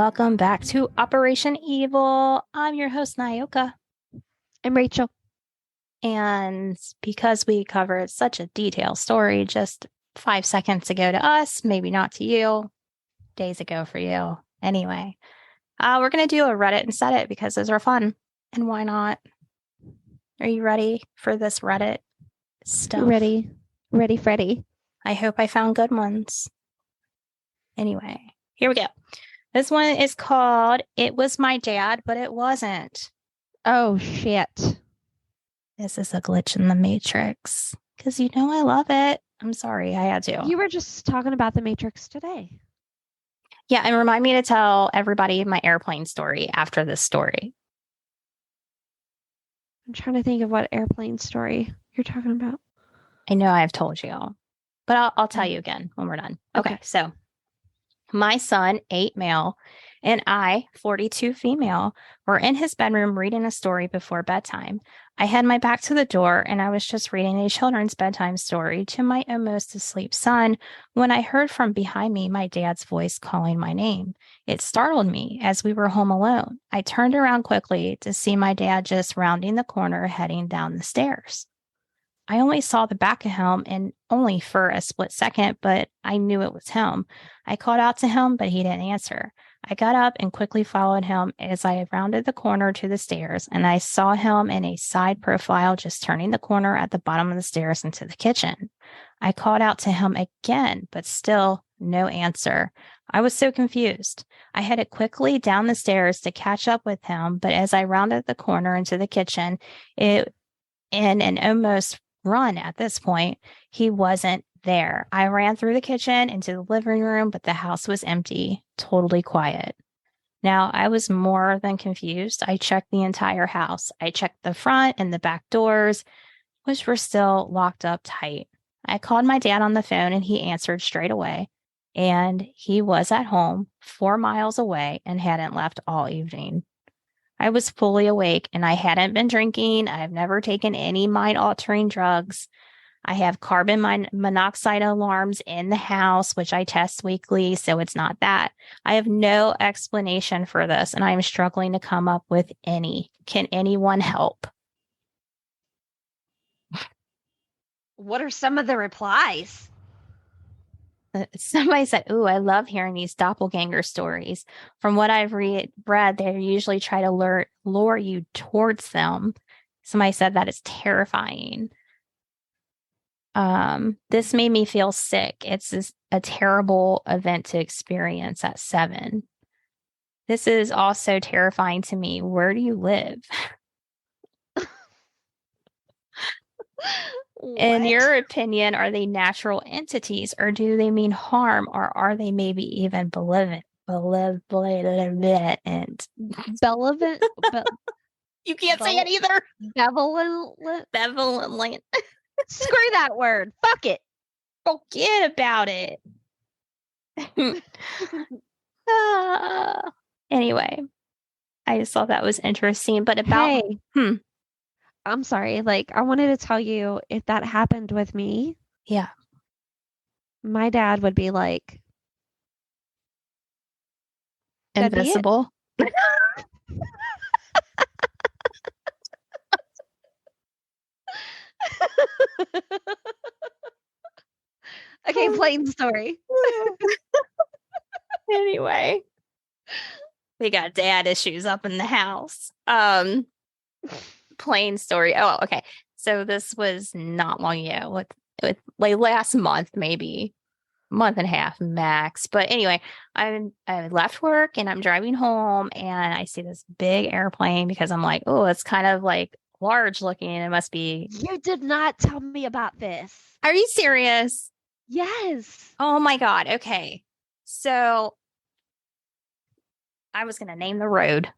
welcome back to Operation Evil. I'm your host, Nyoka. I'm Rachel. And because we covered such a detailed story just 5 seconds ago to us, maybe not to you, days ago for you. Anyway, we're going to do a Reddit and Set It because those are fun. And why not? Are you ready for this Reddit stuff? Ready, Freddy. I hope I found good ones. Anyway, here we go. This one is called It Was My Dad, But It Wasn't. Oh, shit. This is a glitch in the Matrix. Because you know I love it. I'm sorry, I had to. You were just talking about the Matrix today. Yeah, and remind me to tell everybody my airplane story after this story. I'm trying to think of what airplane story you're talking about. I know I've told you, but I'll tell you again when we're done. Okay, so my son, 8 male, and I, 42 female, were in his bedroom reading a story before bedtime. I had my back to the door and I was just reading a children's bedtime story to my almost asleep son when I heard from behind me my dad's voice calling my name. It startled me as we were home alone. I turned around quickly to see my dad just rounding the corner heading down the stairs. I only saw the back of him and only for a split second, but I knew it was him. I called out to him, but he didn't answer. I got up and quickly followed him as I rounded the corner to the stairs, and I saw him in a side profile just turning the corner at the bottom of the stairs into the kitchen. I called out to him again, but still no answer. I was so confused. I headed quickly down the stairs to catch up with him, but as I rounded the corner into the kitchen, in an almost run at this point, he wasn't there. I ran through the kitchen into the living room, but the house was empty, totally quiet. Now, I was more than confused. I checked the entire house. I checked the front and the back doors, which were still locked up tight. I called my dad on the phone and he answered straight away. And he was at home 4 miles away and hadn't left all evening. I was fully awake and I hadn't been drinking. I've never taken any mind-altering drugs. I have carbon monoxide alarms in the house, which I test weekly, so it's not that. I have no explanation for this, and I'm struggling to come up with any. Can anyone help? What are some of the replies? Somebody said, "Ooh, I love hearing these doppelganger stories. From what I've read, they usually try to lure you towards them." Somebody said that is terrifying. This made me feel sick. It's a terrible event to experience at 7. This is also terrifying to me. Where do you live? In your opinion, are they natural entities or do they mean harm or are they maybe even malevolent? You can't say it either. Benevolent. Screw that word. Fuck it. Forget about it. Anyway, I just thought that was interesting. But about... I'm sorry. I wanted to tell you if that happened with me. Yeah. My dad would be like... Invisible. Okay, plain story. Anyway, we got dad issues up in the house. Plain story. Oh, okay. So this was not long ago, with last month, maybe month and a half max. But anyway, I left work and I'm driving home and I see this big airplane because I'm like, oh, it's kind of large looking. It must be. You did not tell me about this. Are you serious? Yes. Oh my God. Okay. So I was going to name the road.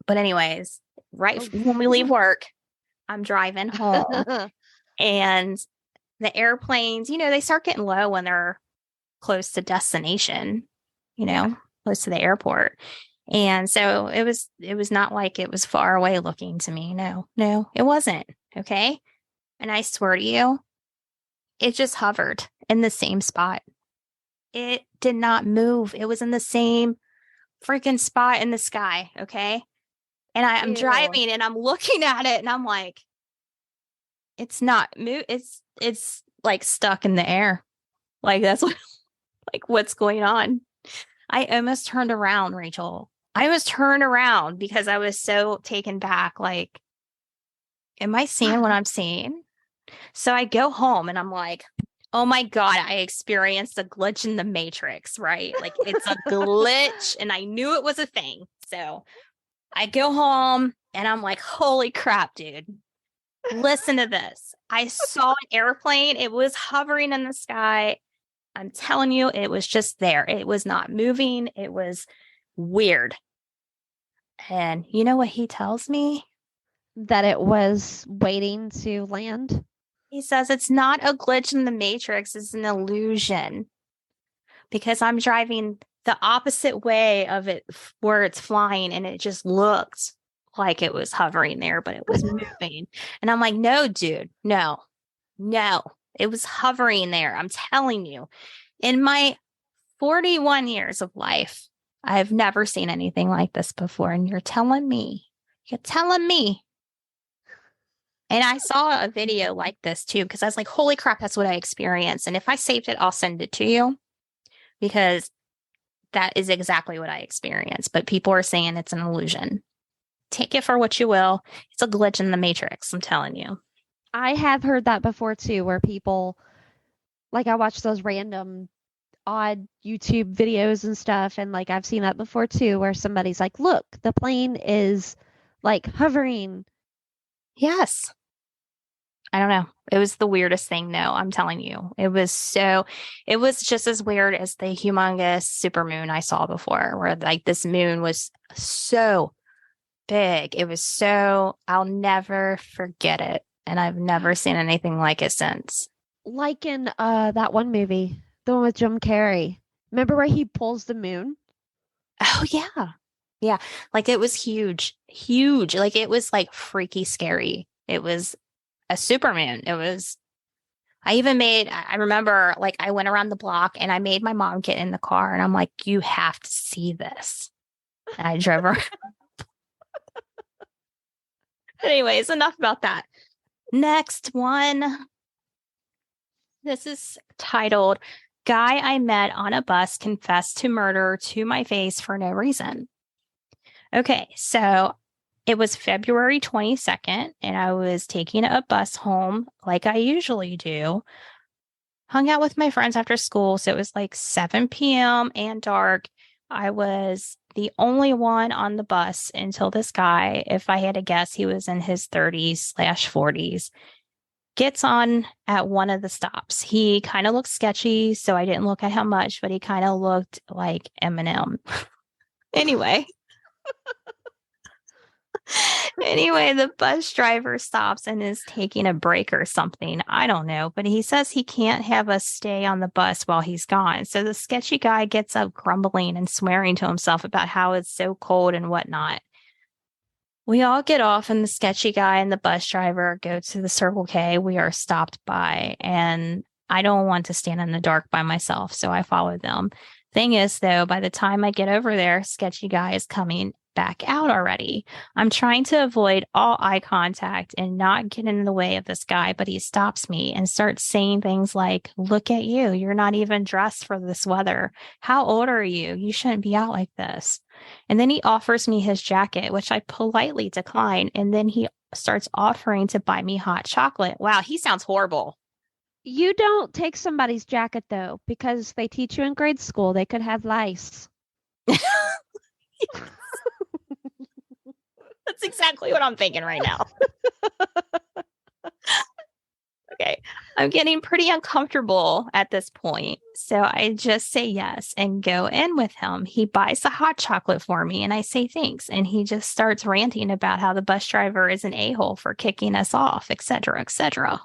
But anyways, when we leave work, I'm driving home and the airplanes, they start getting low when they're close to destination, close to the airport. And so it was not like it was far away looking to me. No, it wasn't. Okay. And I swear to you, it just hovered in the same spot. It did not move. It was in the same freaking spot in the sky. Okay. And I'm Ew. driving and I'm looking at it and I'm like, it's not it's like stuck in the air. Like that's what like what's going on. I almost turned around, Rachel. I almost turned around because I was so taken back. Like, am I seeing what I'm seeing? So I go home and I'm like, oh my God, I experienced a glitch in the matrix, right? Like it's a glitch and I knew it was a thing. So I go home and I'm like, holy crap, dude. Listen to this. I saw an airplane. It was hovering in the sky. I'm telling you, it was just there. It was not moving. It was weird. And you know what he tells me? That it was waiting to land. He says it's not a glitch in the matrix. It's an illusion because I'm driving the opposite way of it where it's flying and it just looked like it was hovering there, but it was moving. And I'm like, no, dude, no, it was hovering there. I'm telling you, in my 41 years of life, I've never seen anything like this before. And you're telling me. And I saw a video like this too, because I was like, holy crap, that's what I experienced. And if I saved it, I'll send it to you because that is exactly what I experienced. But people are saying it's an illusion. Take it for what you will. It's a glitch in the matrix, I'm telling you. I have heard that before too, where people, like I watch those random odd YouTube videos and stuff, and like I've seen that before too, where somebody's like, look, the plane is like hovering. Yes. I don't know. It was the weirdest thing. No, I'm telling you. It was just as weird as the humongous supermoon I saw before, where like this moon was so big. I'll never forget it. And I've never seen anything like it since. Like in that one movie, the one with Jim Carrey. Remember where he pulls the moon? Oh, yeah. Yeah. Like it was huge. Like it was like freaky scary. It was a supermoon. I remember like I went around the block and I made my mom get in the car and I'm like, you have to see this. And I drove her. Anyways, enough about that. Next one. This is titled, Guy I Met on a Bus Confessed to Murder to My Face for No Reason. Okay, so it was February 22nd, and I was taking a bus home like I usually do. Hung out with my friends after school, so it was like 7 p.m. and dark. I was the only one on the bus until this guy, if I had to guess, he was in his 30s/40s, gets on at one of the stops. He kind of looked sketchy, so I didn't look at how much, but he kind of looked like Eminem. Anyway. Anyway, the bus driver stops and is taking a break or something. I don't know, but he says he can't have us stay on the bus while he's gone. So the sketchy guy gets up grumbling and swearing to himself about how it's so cold and whatnot. We all get off and the sketchy guy and the bus driver go to the Circle K we are stopped by. And I don't want to stand in the dark by myself, so I follow them. Thing is, though, by the time I get over there, sketchy guy is coming back out already. I'm trying to avoid all eye contact and not get in the way of this guy, but he stops me and starts saying things like, look at you. You're not even dressed for this weather. How old are you? You shouldn't be out like this. And then he offers me his jacket, which I politely decline. And then he starts offering to buy me hot chocolate. Wow, he sounds horrible. You don't take somebody's jacket though, because they teach you in grade school they could have lice. That's exactly what I'm thinking right now. Okay. I'm getting pretty uncomfortable at this point. So I just say yes and go in with him. He buys the hot chocolate for me and I say thanks. And he just starts ranting about how the bus driver is an a-hole for kicking us off, etc., etc.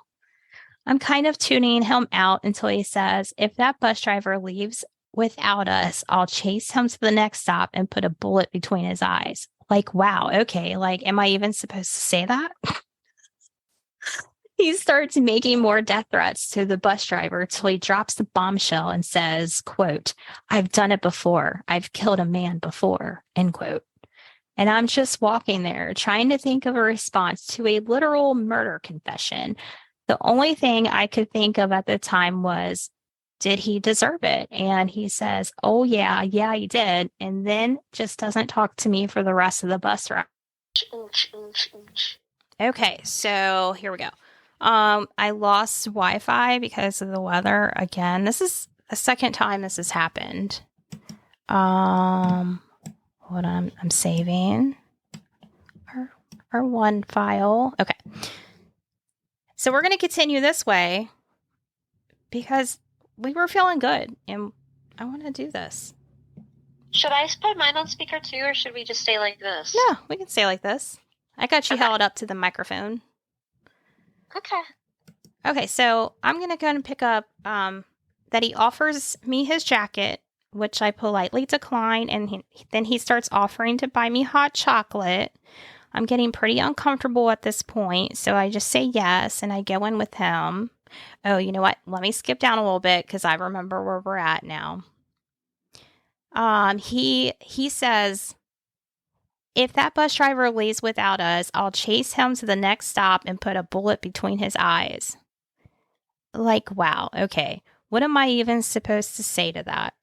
I'm kind of tuning him out until he says, if that bus driver leaves without us, I'll chase him to the next stop and put a bullet between his eyes. Like, wow, okay. Like, am I even supposed to say that? He starts making more death threats to the bus driver till he drops the bombshell and says, quote, "I've done it before. I've killed a man before," end quote. And I'm just walking there trying to think of a response to a literal murder confession. The only thing I could think of at the time was, did he deserve it? And he says, "Oh, yeah, he did." And then just doesn't talk to me for the rest of the bus ride. Okay, so here we go. I lost Wi-Fi because of the weather again. This is the second time this has happened. Hold on, I'm saving our one file. Okay. So we're going to continue this way because we were feeling good and I want to do this. Should I put mine on speaker too, or should we just stay like this? No, we can stay like this. I got you held up to the microphone. Okay. Okay, so I'm going to go and pick up that he offers me his jacket, which I politely decline, and then he starts offering to buy me hot chocolate. I'm getting pretty uncomfortable at this point, so I just say yes, and I go in with him. Oh, you know what? Let me skip down a little bit because I remember where we're at now. He says, "If that bus driver leaves without us, I'll chase him to the next stop and put a bullet between his eyes." Like, wow, okay. What am I even supposed to say to that?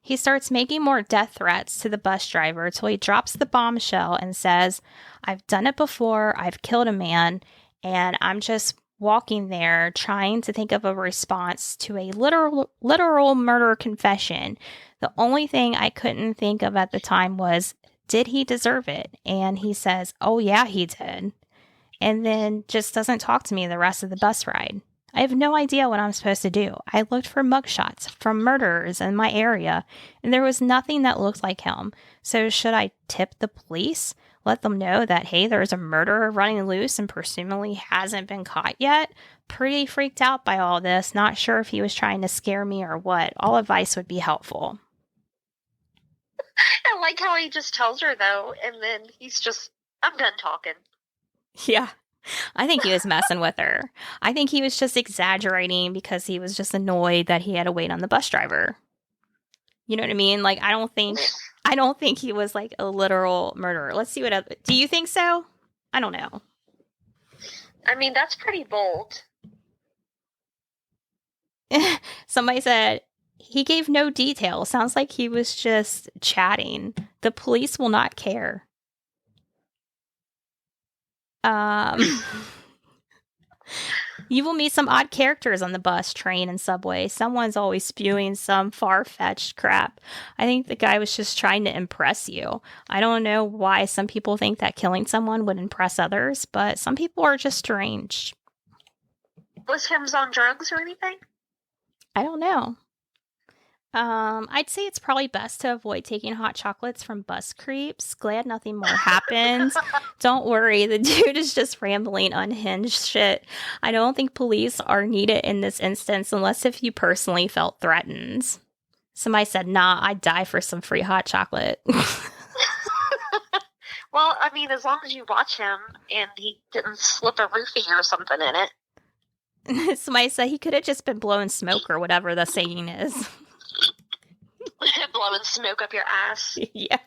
He starts making more death threats to the bus driver till he drops the bombshell and says, "I've done it before. I've killed a man." And I'm just walking there trying to think of a response to a literal murder confession. The only thing I couldn't think of at the time was, did he deserve it? And he says, "Oh, yeah, he did." And then just doesn't talk to me the rest of the bus ride. I have no idea what I'm supposed to do. I looked for mugshots from murderers in my area, and there was nothing that looked like him. So should I tip the police? Let them know that, hey, there's a murderer running loose and presumably hasn't been caught yet? Pretty freaked out by all this. Not sure if he was trying to scare me or what. All advice would be helpful. I like how he just tells her, though, and then he's just, "I'm done talking." Yeah. I think he was messing with her. I think he was just exaggerating because he was just annoyed that he had to wait on the bus driver. You know what I mean? Like, I don't think he was like a literal murderer. Let's see what do you think so? I don't know. I mean, that's pretty bold. Somebody said he gave no detail. Sounds like he was just chatting. The police will not care. You will meet some odd characters on the bus, train, and subway. Someone's always spewing some far-fetched crap. I think the guy was just trying to impress you. I don't know why some people think that killing someone would impress others, but some people are just strange. Was Hims on drugs or anything? I don't know. I'd say it's probably best to avoid taking hot chocolates from bus creeps. Glad nothing more happened. Don't worry, the dude is just rambling unhinged shit. I don't think police are needed in this instance unless if you personally felt threatened. Somebody said, "Nah, I'd die for some free hot chocolate." Well, I mean, as long as you watch him and he didn't slip a roofie or something in it. Somebody said he could have just been blowing smoke or whatever the saying is. Blowing smoke up your ass. Yeah.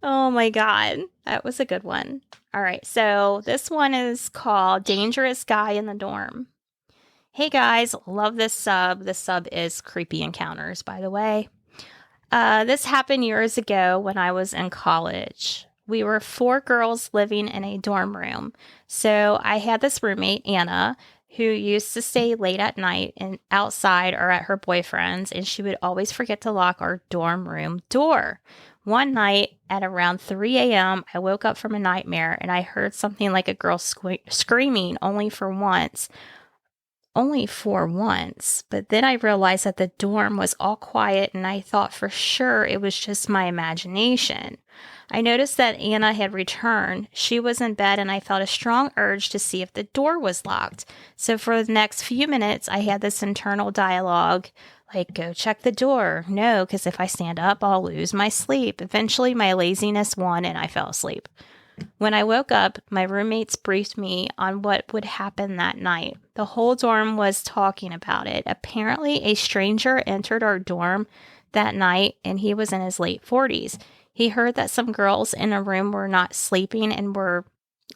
Oh my God. That was a good one. All right. So this one is called Dangerous Guy in the Dorm. Hey guys, love this sub. This sub is Creepy Encounters, by the way. This happened years ago when I was in college. We were 4 girls living in a dorm room. So I had this roommate, Anna, who used to stay late at night and outside or at her boyfriend's, and she would always forget to lock our dorm room door. One night at around 3 a.m., I woke up from a nightmare and I heard something like a girl screaming only for once. But then I realized that the dorm was all quiet and I thought for sure it was just my imagination. I noticed that Anna had returned. She was in bed and I felt a strong urge to see if the door was locked. So for the next few minutes, I had this internal dialogue, like, go check the door. No, because if I stand up, I'll lose my sleep. Eventually, my laziness won and I fell asleep. When I woke up, my roommates briefed me on what would happen that night. The whole dorm was talking about it. Apparently, a stranger entered our dorm that night, and he was in his late 40s. He heard that some girls in a room were not sleeping and were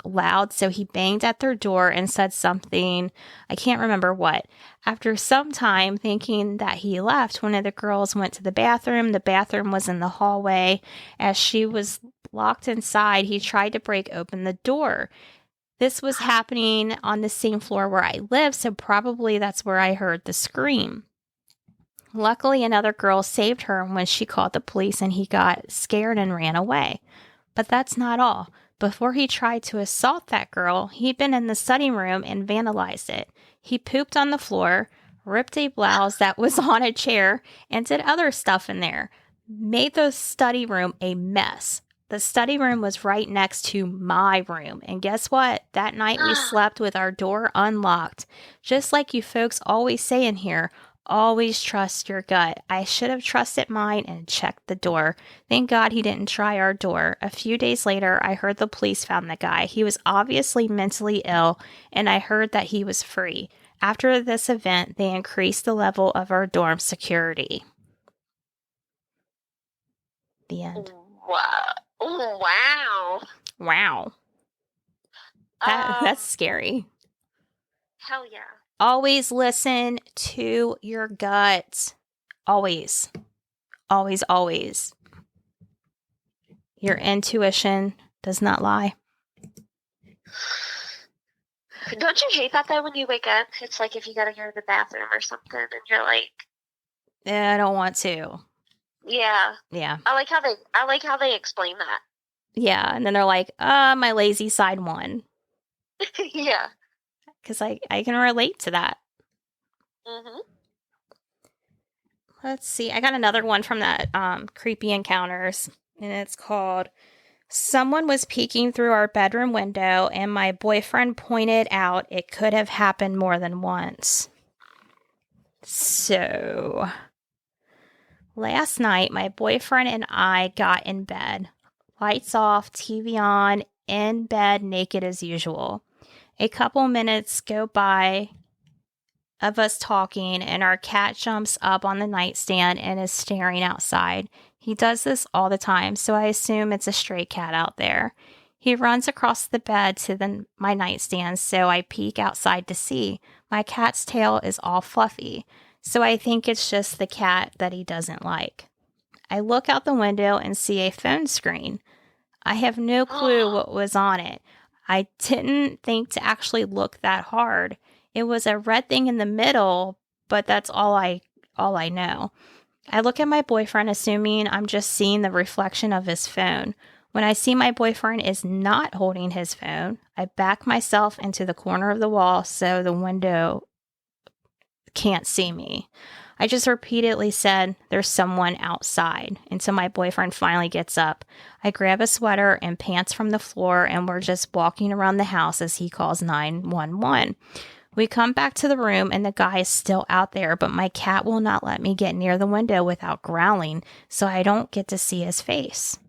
loud, so he banged at their door and said something, I can't remember what. After some time thinking that he left, one of the girls went to the bathroom. The bathroom was in the hallway. As she was locked inside, he tried to break open the door. This was happening on the same floor where I live, so probably that's where I heard the scream. Luckily, another girl saved her when she called the police, and he got scared and ran away. But that's not all. Before he tried to assault that girl, he'd been in the study room and vandalized it. He pooped on the floor, ripped a blouse that was on a chair, and did other stuff in there. Made the study room a mess. The study room was right next to my room. And guess what? That night we slept with our door unlocked. Just like you folks always say in here, always trust your gut. I should have trusted mine and checked the door. Thank God he didn't try our door. A few days later, I heard the police found the guy. He was obviously mentally ill, and I heard that he was free. After this event, they increased the level of our dorm security. The end. Wow. Oh, wow. Wow. That's scary. Hell yeah. Always listen to your gut. Always. Always, always. Your intuition does not lie. Don't you hate that though when you wake up? It's like if you gotta go to the bathroom or something and you're like, I don't want to. yeah. Yeah. I like how they explain that. Yeah. And then they're like, my lazy side won. Yeah. Because I can relate to that. Mm-hmm. Let's see. I got another one from that Creepy Encounters, and it's called Someone Was Peeking Through Our Bedroom Window, and my boyfriend pointed out it could have happened more than once. So, last night, my boyfriend and I got in bed. Lights off, TV on, in bed, naked as usual. A couple minutes go by of us talking, and our cat jumps up on the nightstand and is staring outside. He does this all the time, so I assume it's a stray cat out there. He runs across the bed to my nightstand, so I peek outside to see. My cat's tail is all fluffy, so I think it's just the cat that he doesn't like. I look out the window and see a phone screen. I have no clue what was on it. I didn't think to actually look that hard. It was a red thing in the middle, but that's all I know. I look at my boyfriend, assuming I'm just seeing the reflection of his phone. When I see my boyfriend is not holding his phone, I back myself into the corner of the wall so the window can't see me. I just repeatedly said, there's someone outside, until my boyfriend finally gets up. I grab a sweater and pants from the floor, and we're just walking around the house as he calls 911. We come back to the room, and the guy is still out there, but my cat will not let me get near the window without growling, so I don't get to see his face.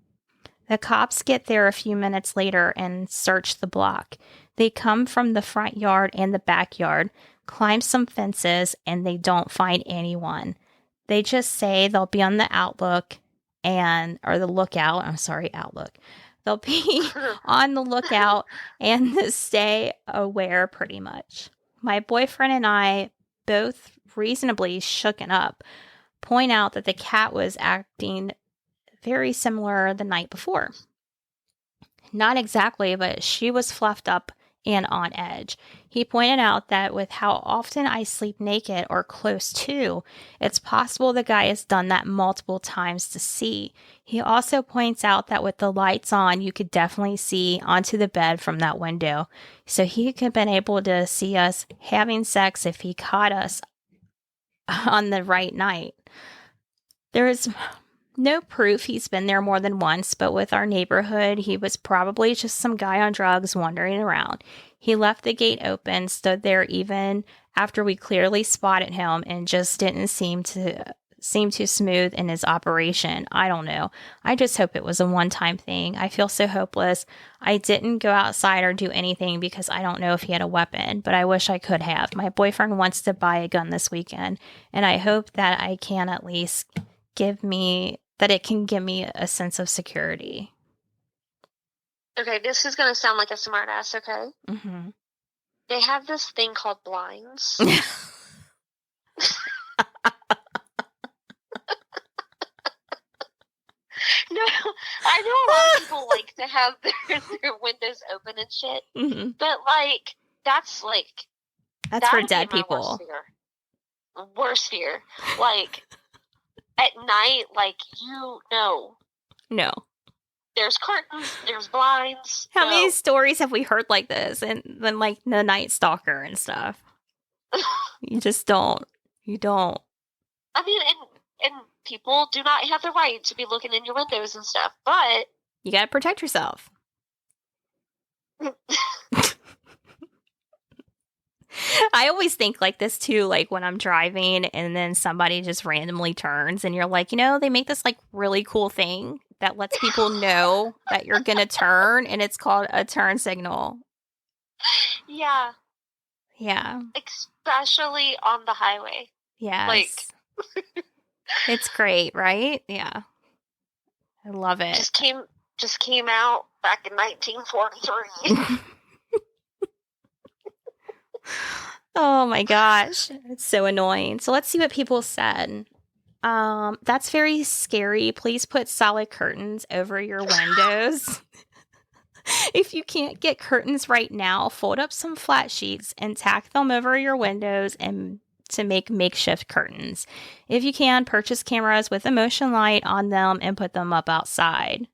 The cops get there a few minutes later and search the block. They come from the front yard and the backyard, climb some fences, and they don't find anyone. They just say they'll be on the outlook outlook. They'll be on the lookout and stay aware pretty much. My boyfriend and I, both reasonably shooken up, point out that the cat was acting very similar the night before. Not exactly, but she was fluffed up and on edge. He pointed out that with how often I sleep naked or close to, it's possible the guy has done that multiple times to see. He also points out that with the lights on, you could definitely see onto the bed from that window. So he could have been able to see us having sex if he caught us on the right night. There is no proof he's been there more than once, but with our neighborhood, he was probably just some guy on drugs wandering around. He left the gate open, stood there even after we clearly spotted him, and just didn't seem to seem too smooth in his operation. I don't know. I just hope it was a one-time thing. I feel so hopeless. I didn't go outside or do anything because I don't know if he had a weapon, but I wish I could have. My boyfriend wants to buy a gun this weekend, and I hope that I can at least it can give me a sense of security. Okay, this is gonna sound like a smart ass, okay? Mm-hmm. They have this thing called blinds. No, I know a lot of people like to have their windows open and shit, Mm-hmm. but like that's for would be dead my people. Worst fear. Like at night, like No. there's curtains, there's blinds. How many stories have we heard like this? And then like the Night Stalker and stuff. You just don't. You don't. I mean, and people do not have the right to be looking in your windows and stuff, but You got to protect yourself. I always think like this too, like when I'm driving and then somebody just randomly turns and you're like, they make this like really cool thing that lets people know that you're going to turn, and it's called a turn signal. yeah, Yeah. especially on the highway. Yes. It's great, right? Yeah. I love it. Just came out back in 1943. Oh my gosh. It's so annoying. So let's see what people said. That's very scary. Please put solid curtains over your windows. If you can't get curtains right now, fold up some flat sheets and tack them over your windows and to make makeshift curtains. If you can, purchase cameras with a motion light on them and put them up outside.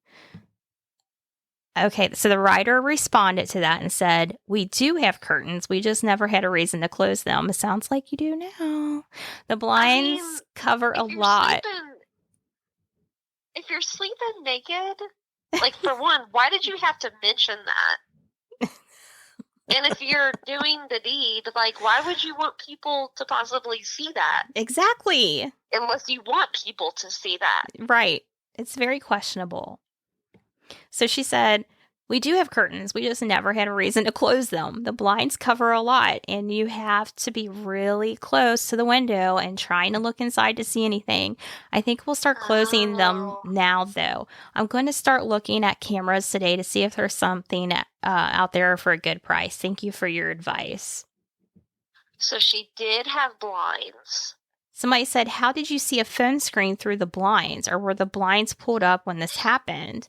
Okay, so the writer responded to that and said, we do have curtains. We just never had a reason to close them. It sounds like you do now. The blinds cover a lot. If you're sleeping naked, like for one, why did you have to mention that? And if you're doing the deed, like why would you want people to possibly see that? Exactly. Unless you want people to see that. Right. It's very questionable. So she said, we do have curtains. We just never had a reason to close them. The blinds cover a lot, and you have to be really close to the window and trying to look inside to see anything. I think we'll start closing them now, though. I'm going to start looking at cameras today to see if there's something out there for a good price. Thank you for your advice. So she did have blinds. Somebody said, how did you see a phone screen through the blinds, or were the blinds pulled up when this happened?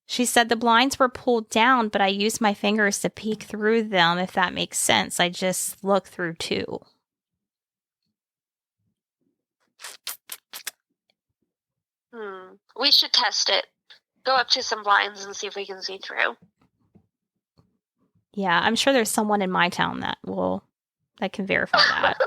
She said the blinds were pulled down, but I used my fingers to peek through them, if that makes sense. I just looked through too. We should test it. Go up to some blinds and see if we can see through. Yeah, I'm sure there's someone in my town that can verify that.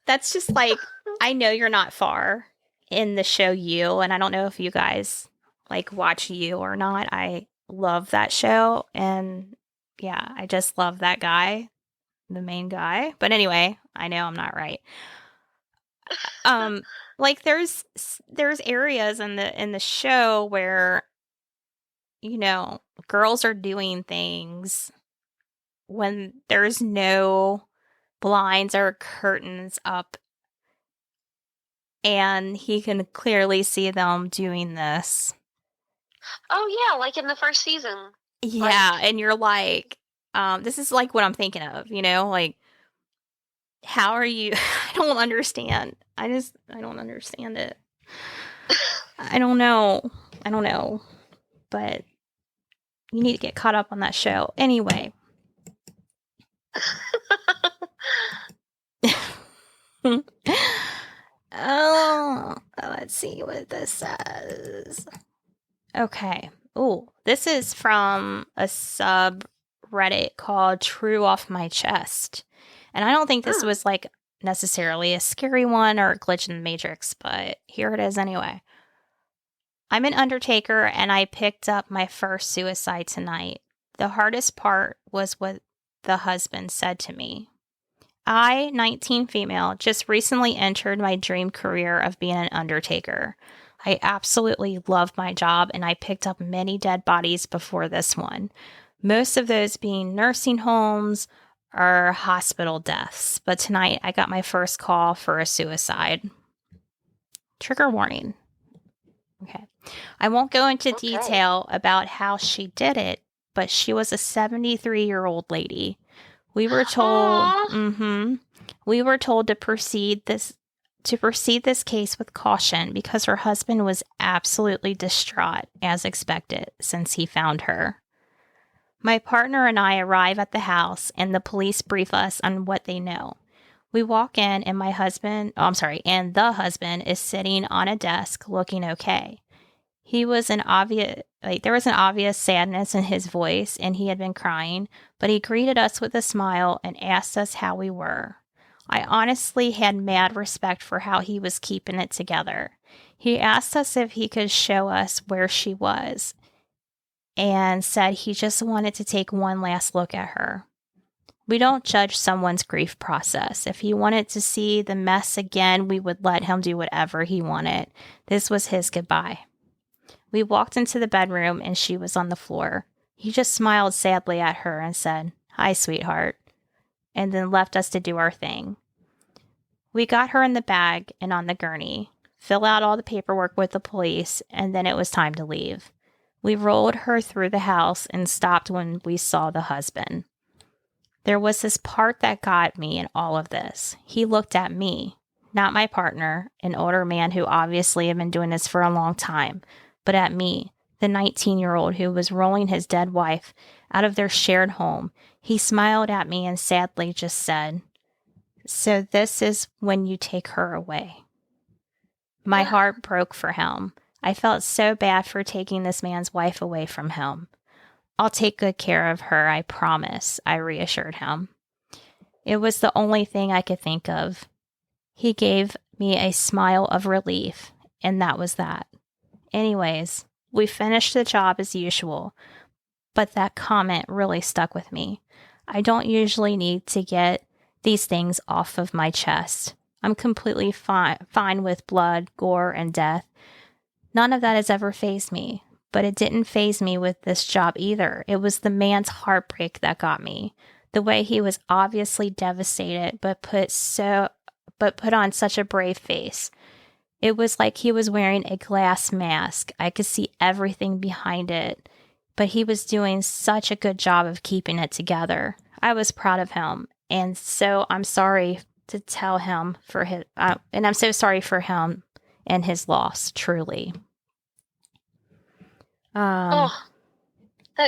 That's just like, I know you're not far in the show You, and I don't know if you guys like watch You or not. I love that show, and yeah, I just love that guy, the main guy. But anyway, I know I'm not right. Like there's areas in the show where girls are doing things when there's no blinds or curtains up, and he can clearly see them doing this. Oh yeah, like in the first season. Yeah, and you're like, this is like what I'm thinking of, like, how are you? I don't understand. I don't understand it. I don't know, but you need to get caught up on that show. Anyway. Oh, let's see what this says. Okay. Oh, this is from a subreddit called True Off My Chest. And I don't think this was like necessarily a scary one or a glitch in the Matrix, but here it is anyway. I'm an undertaker and I picked up my first suicide tonight. The hardest part was the husband said to me. I, 19 female, just recently entered my dream career of being an undertaker. I absolutely love my job, and I picked up many dead bodies before this one, most of those being nursing homes or hospital deaths. But tonight I got my first call for a suicide. Trigger warning. Okay. I won't go into detail about how she did it, but she was a 73-year-old lady. We were told, we were told to proceed this case with caution because her husband was absolutely distraught, as expected, since he found her. My partner and I arrive at the house, and the police brief us on what they know. We walk in, and the husband is sitting on a desk looking okay. There was an obvious sadness in his voice, and he had been crying, but he greeted us with a smile and asked us how we were. I honestly had mad respect for how he was keeping it together. He asked us if he could show us where she was and said he just wanted to take one last look at her. We don't judge someone's grief process. If he wanted to see the mess again, we would let him do whatever he wanted. This was his goodbye. We walked into the bedroom and she was on the floor. He just smiled sadly at her and said, "Hi, sweetheart," and then left us to do our thing. We got her in the bag and on the gurney, fill out all the paperwork with the police, and then it was time to leave. We rolled her through the house and stopped when we saw the husband. There was this part that got me in all of this. He looked at me, not my partner, an older man who obviously had been doing this for a long time, but at me, the 19-year-old who was rolling his dead wife out of their shared home. He smiled at me and sadly just said, "So this is when you take her away." My heart broke for him. I felt so bad for taking this man's wife away from him. "I'll take good care of her, I promise," I reassured him. It was the only thing I could think of. He gave me a smile of relief, and that was that. Anyways, we finished the job as usual, but that comment really stuck with me. I don't usually need to get these things off of my chest. I'm completely fine with blood, gore, and death. None of that has ever fazed me, but it didn't faze me with this job either. It was the man's heartbreak that got me. The way he was obviously devastated, but put on such a brave face. It was like he was wearing a glass mask. I could see everything behind it, but he was doing such a good job of keeping it together. I was proud of him, and so I'm sorry to tell him and I'm so sorry for him and his loss, truly. That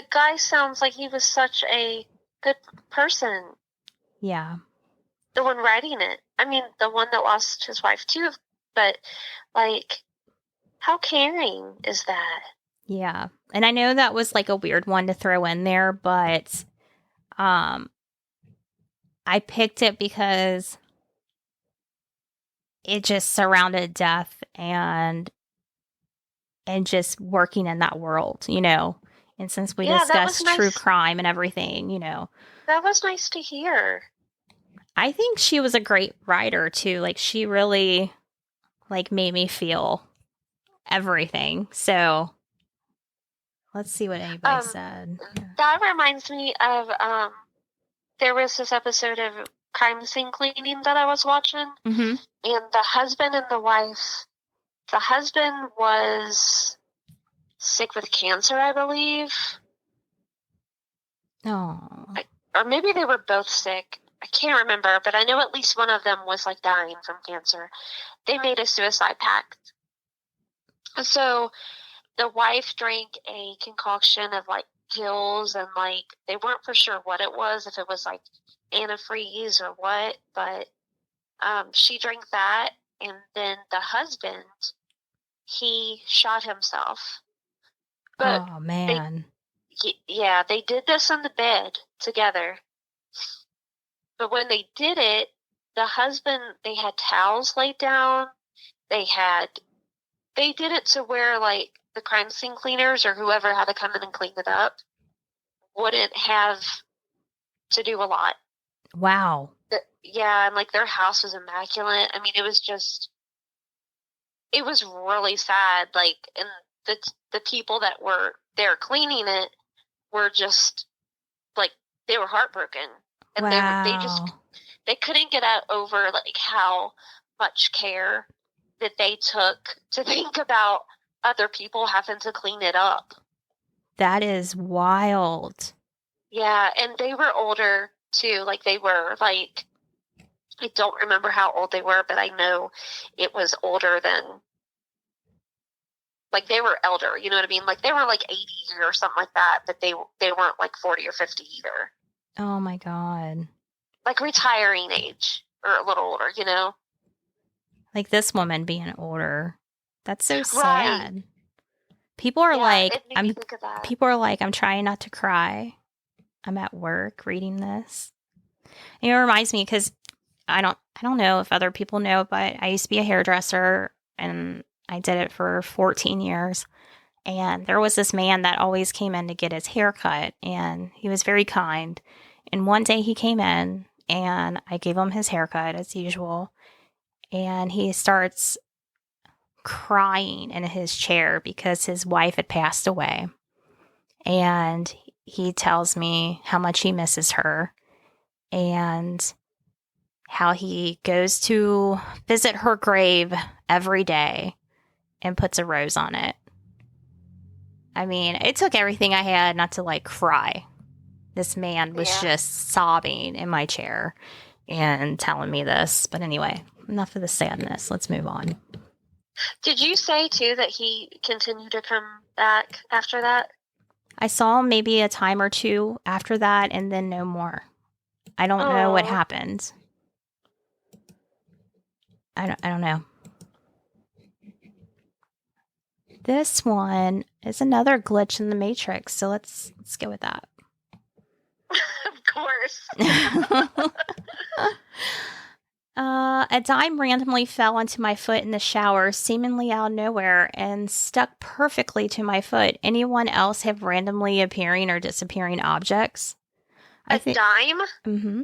guy sounds like he was such a good person. Yeah. The one writing it. I mean, the one that lost his wife too, but like, how caring is that? Yeah. And I know that was like a weird one to throw in there, but I picked it because it just surrounded death and just working in that world, you know. And since we discussed true crime and everything, you know. That was nice to hear. I think she was a great writer too. Like, she really made me feel everything. So let's see what anybody said. That reminds me of there was this episode of Crime Scene Cleaning that I was watching, mm-hmm. and the husband and the wife. The husband was sick with cancer, I believe. Oh. Or maybe they were both sick. I can't remember, but I know at least one of them was like dying from cancer. They made a suicide pact. So the wife drank a concoction of like pills, and like they weren't for sure what it was, if it was like antifreeze or what, but she drank that, and then the husband, he shot himself. But oh man. They did this in the bed together. But when they did it, the husband, they had towels laid down. They did it to where like the crime scene cleaners or whoever had to come in and clean it up wouldn't have to do a lot. Wow. Yeah, and like their house was immaculate. I mean, it was really sad. Like, and the people that were there cleaning it were just like, they were heartbroken, and Wow. they couldn't get over like how much care that they took to think about other people having to clean it up. That is wild. Yeah, and they were older too. Like, they were like, I don't remember how old they were, but I know it was older than, like, they were elder, you know what I mean? Like, they were like 80 or something like that, but they weren't like 40 or 50 either. Oh my God. Like retiring age or a little older, you know? Like this woman being older. That's so Right. sad. People are Yeah, like, it made me think of that. people are like, I'm trying not to cry. I'm at work reading this. And it reminds me because I don't know if other people know, but I used to be a hairdresser and I did it for 14 years. And there was this man that always came in to get his hair cut, and he was very kind. And one day he came in and I gave him his haircut as usual. And he starts crying in his chair because his wife had passed away. And he tells me how much he misses her and how he goes to visit her grave every day and puts a rose on it. I mean, it took everything I had not to like cry. This man was just sobbing in my chair and telling me this. But anyway, enough of the sadness. Let's move on. Did you say too that he continued to come back after that? I saw him maybe a time or two after that and then no more. I don't know what happened. I don't know. This one is another glitch in the Matrix, so let's go with that. Of course. A dime randomly fell onto my foot in the shower, seemingly out of nowhere, and stuck perfectly to my foot. Anyone else have randomly appearing or disappearing objects? A dime? Mm-hmm.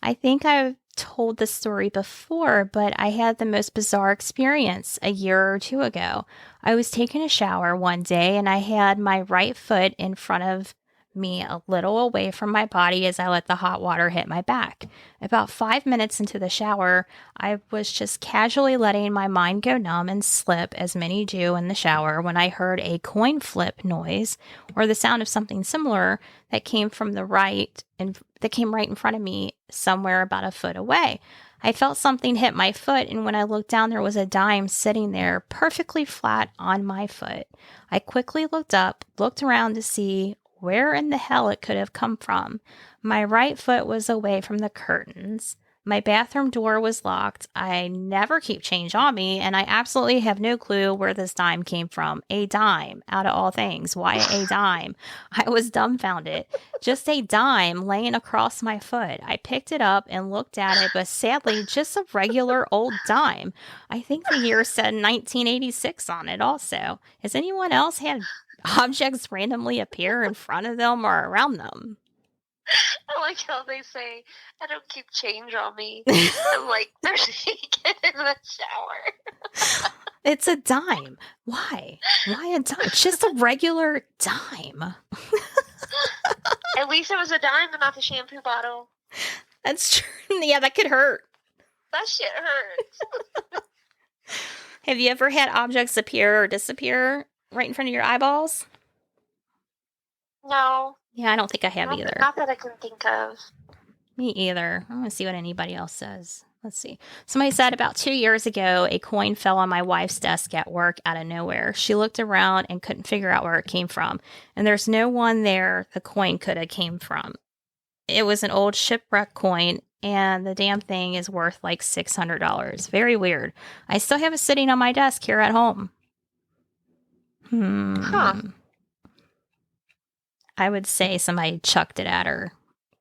I think I've told this story before, but I had the most bizarre experience a year or two ago. I was taking a shower one day and I had my right foot in front of me a little away from my body as I let the hot water hit my back. About 5 minutes into the shower, I was just casually letting my mind go numb and slip, as many do in the shower, when I heard a coin flip noise or the sound of something similar that came from the right and that came right in front of me, somewhere about a foot away. I felt something hit my foot, and when I looked down, there was a dime sitting there perfectly flat on my foot. I quickly looked up, looked around to see where in the hell it could have come from. My right foot was away from the curtains. My bathroom door was locked. I never keep change on me, and I absolutely have no clue where this dime came from. A dime, out of all things. Why a dime? I was dumbfounded. Just a dime laying across my foot. I picked it up and looked at it, but sadly, just a regular old dime. I think the year said 1986 on it also. Has anyone else had objects randomly appear in front of them or around them? I like how they say, I don't keep change on me. I'm like, they're naked in the shower. It's a dime. Why? Why a dime? It's just a regular dime. At least it was a dime and not the shampoo bottle. That's true. Yeah, that could hurt. That shit hurts. Have you ever had objects appear or disappear right in front of your eyeballs? No. Yeah, I don't think I have either. Not that I can think of. Me either. I want to see what anybody else says. Let's see. Somebody said about 2 years ago, a coin fell on my wife's desk at work out of nowhere. She looked around and couldn't figure out where it came from. And there's no one there the coin could have came from. It was an old shipwreck coin, and the damn thing is worth like $600. Very weird. I still have it sitting on my desk here at home. Huh. I would say somebody chucked it at her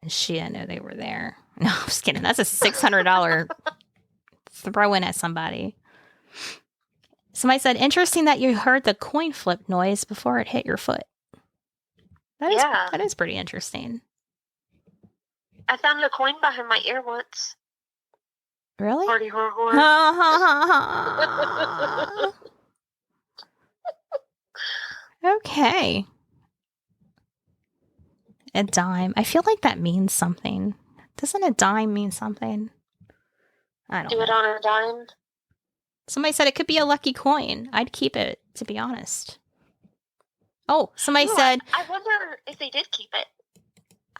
and she didn't know they were there. No, I'm just kidding. That's a $600 throw in at somebody. Somebody said, interesting that you heard the coin flip noise before it hit your foot. That is pretty interesting. I found a coin behind my ear once. Really? Party horror horror. Okay. A dime. I feel like that means something. Doesn't a dime mean something? I don't Do know. it on a dime. Somebody said it could be a lucky coin. I'd keep it, to be honest. Oh, somebody Ooh, said, I wonder if they did keep it.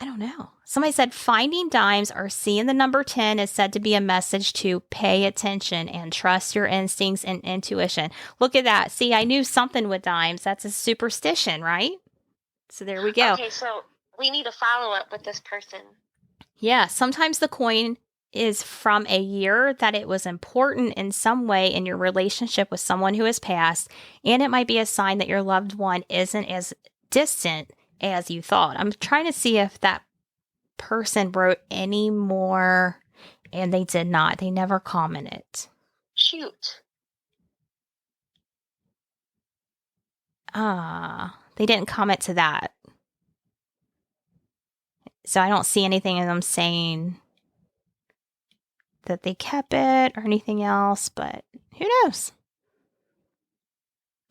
I don't know. Somebody said finding dimes or seeing the number 10 is said to be a message to pay attention and trust your instincts and intuition. Look at that. See, I knew something with dimes. That's a superstition, right? So there we go. Okay, so we need a follow-up with this person. Yeah, sometimes the coin is from a year that it was important in some way in your relationship with someone who has passed, and it might be a sign that your loved one isn't as distant as you thought. I'm trying to see if that person wrote any more, and they did not. They never commented. Shoot. They didn't comment to that. So I don't see anything of them saying that they kept it or anything else, but who knows?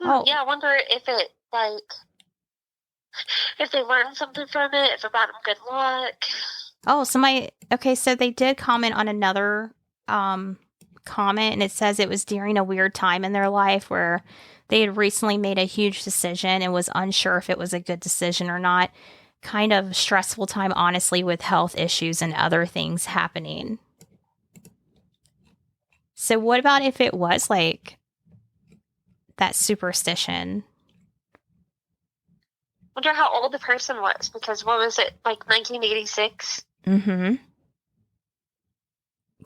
Oh. Yeah, I wonder if it, like, if they learned something from it, if it brought them good luck. Oh, okay, so they did comment on another comment, and it says it was during a weird time in their life where they had recently made a huge decision and was unsure if it was a good decision or not. Kind of stressful time, honestly, with health issues and other things happening. So what about if it was like that superstition? Wonder how old the person was, because what was it, like 1986? Mm-hmm.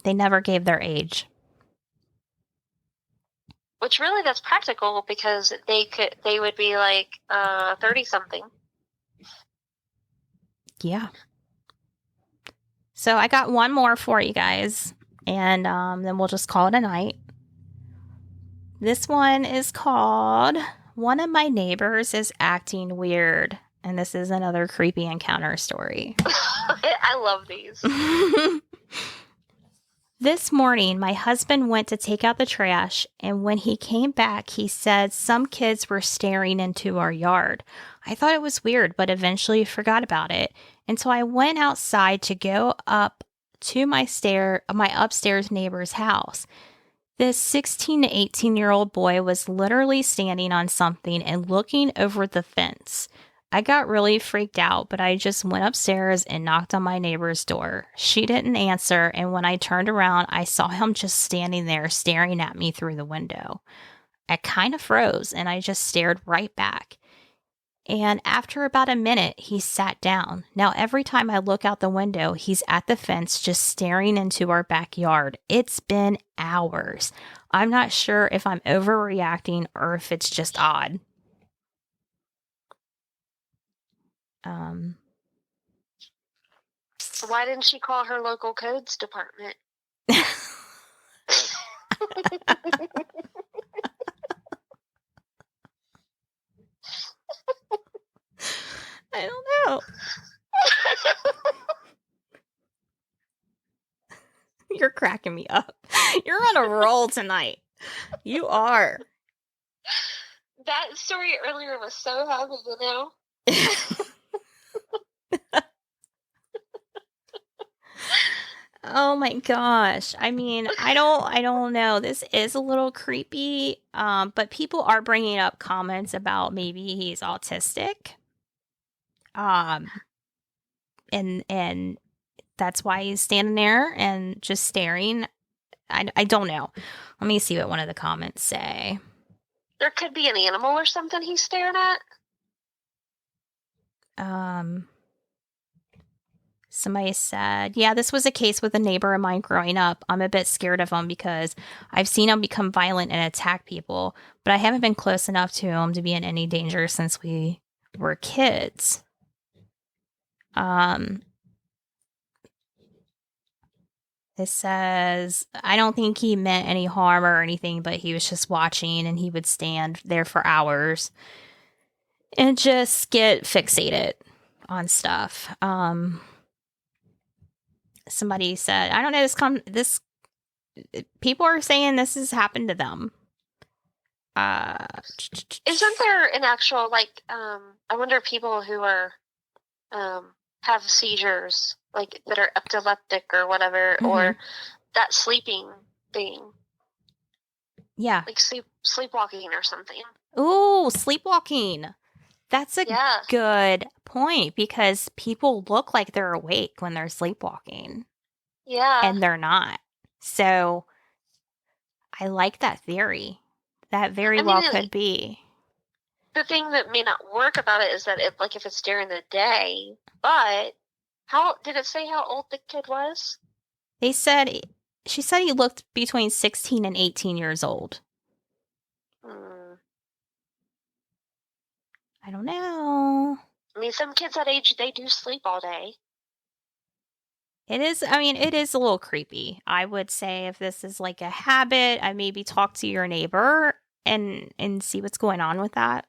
They never gave their age. Which really, that's practical, because they would be like 30-something. Yeah. So I got one more for you guys, and then we'll just call it a night. This one is called One of My Neighbors is Acting Weird. And this is another creepy encounter story. I love these. This morning, my husband went to take out the trash, and when he came back, he said some kids were staring into our yard. I thought it was weird, but eventually forgot about it. And so I went outside to go up to my upstairs neighbor's house. This 16 to 18-year-old boy was literally standing on something and looking over the fence. I got really freaked out, but I just went upstairs and knocked on my neighbor's door. She didn't answer, and when I turned around, I saw him just standing there staring at me through the window. I kind of froze, and I just stared right back. And after about a minute, he sat down. Now, every time I look out the window, he's at the fence just staring into our backyard. It's been hours. I'm not sure if I'm overreacting or if it's just odd. Why didn't she call her local codes department? I don't know. You're cracking me up. You're on a roll tonight. You are. That story earlier was so heavy, you know? Oh my gosh. I mean, I don't know. This is a little creepy. But people are bringing up comments about maybe he's autistic. And that's why he's standing there and just staring. I don't know. Let me see what one of the comments say. There could be an animal or something he's staring at. Somebody said, yeah, this was a case with a neighbor of mine growing up. I'm a bit scared of him because I've seen him become violent and attack people, but I haven't been close enough to him to be in any danger since we were kids. It says, I don't think he meant any harm or anything, but he was just watching and he would stand there for hours and just get fixated on stuff. somebody said, I don't know, this people are saying this has happened to them. Isn't there an actual, like, I wonder if people who are, have seizures, like, that are epileptic or whatever, or that sleeping thing, Yeah. like sleepwalking or something. Ooh, sleepwalking. That's a Yeah. good point because people look like they're awake when they're sleepwalking Yeah. and they're not. So I like that theory. That very well could be. The thing that may not work about it is that if it's during the day, but how did it say how old the kid was? She said he looked between 16 and 18 years old. I don't know. I mean, some kids that age, they do sleep all day. It is a little creepy. I would say if this is like a habit, I maybe talk to your neighbor and see what's going on with that.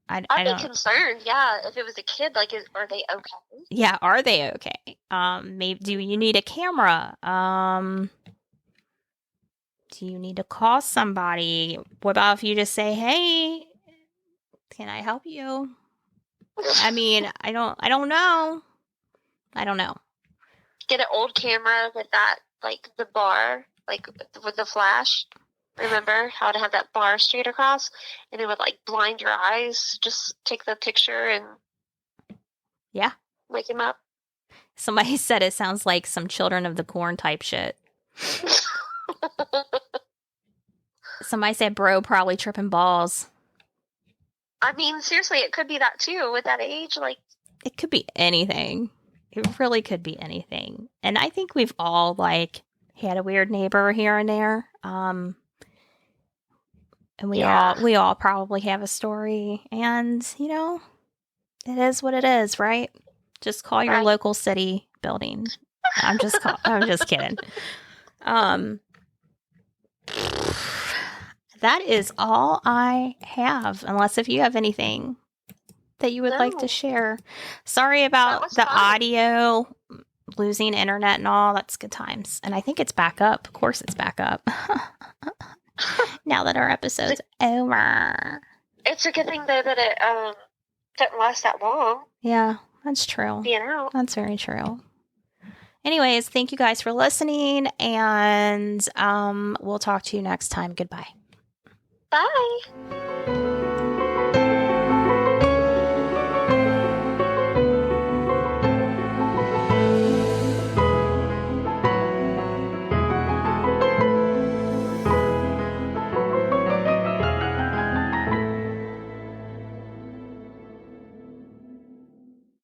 I'd be concerned, yeah. If it was a kid, like, are they okay? Yeah, are they okay? Maybe do you need a camera? Do you need to call somebody? What about if you just say, "Hey, can I help you?" I mean, I don't know. I don't know. Get an old camera with that, like the bar, like with the flash. Remember how to have that bar straight across, and it would like blind your eyes. Just take the picture and wake him up. Somebody said it sounds like some Children of the Corn type shit. Somebody said bro probably tripping balls. I mean, seriously, it could be that too with that age. Like, it could be anything. It really could be anything. And I think we've all like had a weird neighbor here and there. And we all probably have a story. And, you know, it is what it is, right? Just call your local city building. I'm just kidding. That is all I have, unless if you have anything that you would like to share. Sorry about the audio, losing internet and all. That's good times. And I think it's back up. Of course it's back up. Now that our episode's over. It's a good thing, though, that it didn't last that long. Yeah, that's true. Being out. That's very true. Anyways, thank you guys for listening, and we'll talk to you next time. Goodbye. Bye.